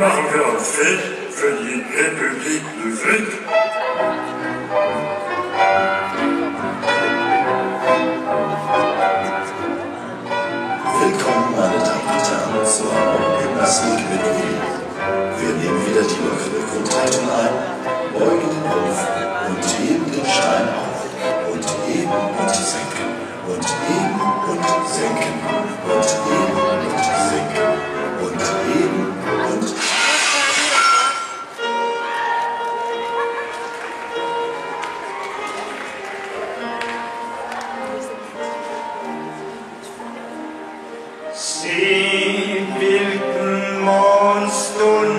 encore fait, veuillez République de fait. Willkommen, meine Damen und Herren, zur Gymnastik mit Wien. Wir nehmen wieder die lockere Grundhaltung ein, beugen den Rumpf und heben den Stein auf und heben und senken und heben und senken und heben und senken und heben und Se hvilken morgenstund,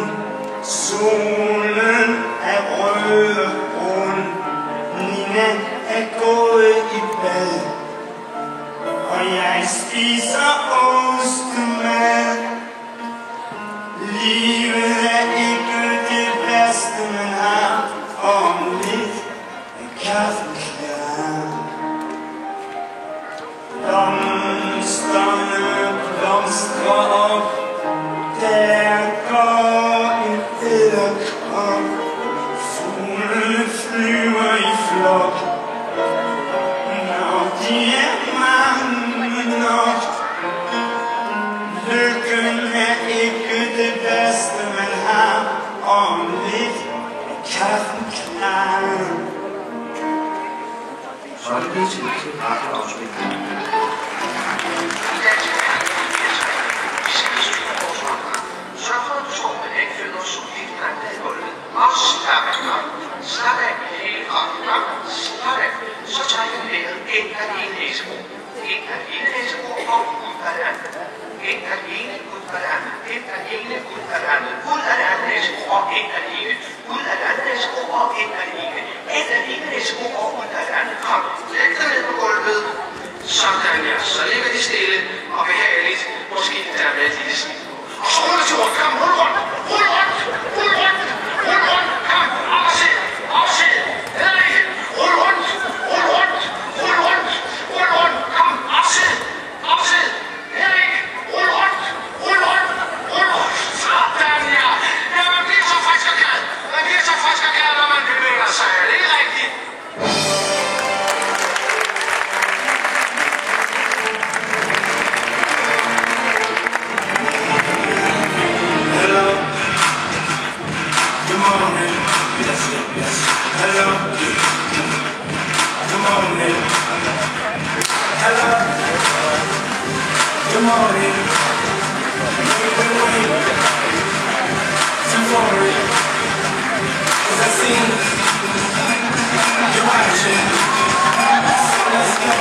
solen er rød og brun, Nina er gået i bad, og jeg spiser ostemad. Livet er ikke det værste, man har, og om lidt er kaffen klar. Blomsterne blomstrer op, der går en edderkop, fuglene flyver i flok, når de er mange nok. Lykken er ikke det værste, man har, og om lidt er kaffen klar. Så er det blevet tid til radioafspilning. Sørg for, at du står med ægfødder og solidknægter i gulvet. Og slap af. Slap af med hele kroppen. Slap af. Så trækker vi vejret ind af det ene næsebro. Ind af det ene næsebro og ud af det andet. Ind af det ene, ud af det andet. Ind af det ene, ud af det andet. Ud af det andet næsebro og ind af det ene. Ud af det andet næsebro og ind af det ene. Ind af det ene næsebro og ud af det andet. Kom, læg dig ned på gulvet. Sådan her. Så ligger de stille og behageligt. Måske der med et lille smil. Og så ruller til rundt. Kom, rul rundt. Rul rundt. Rul rundt. Rul rundt. Kom, opsæt. Opsæt. Ned igen. Rul rundt. Rul rundt. Rul rundt. Rul rundt. Kom, opsæt. Opsæt. Ned igen. Rul rundt. Rul rundt. Rul rundt. Sådan her. Ja, man bliver så frisk og glad. Man bliver så frisk og glad, når man bevæger sig. Er det ikke rigtigt? Good morning. Tomorrow, as I sing, you're watching. Let's go.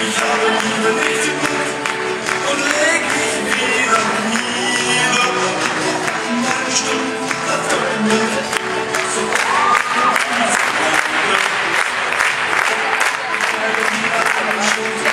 Ich habe Liebe nicht im Mund und leg mich wieder nieder. Meine Stunde hat mit so meine Liebe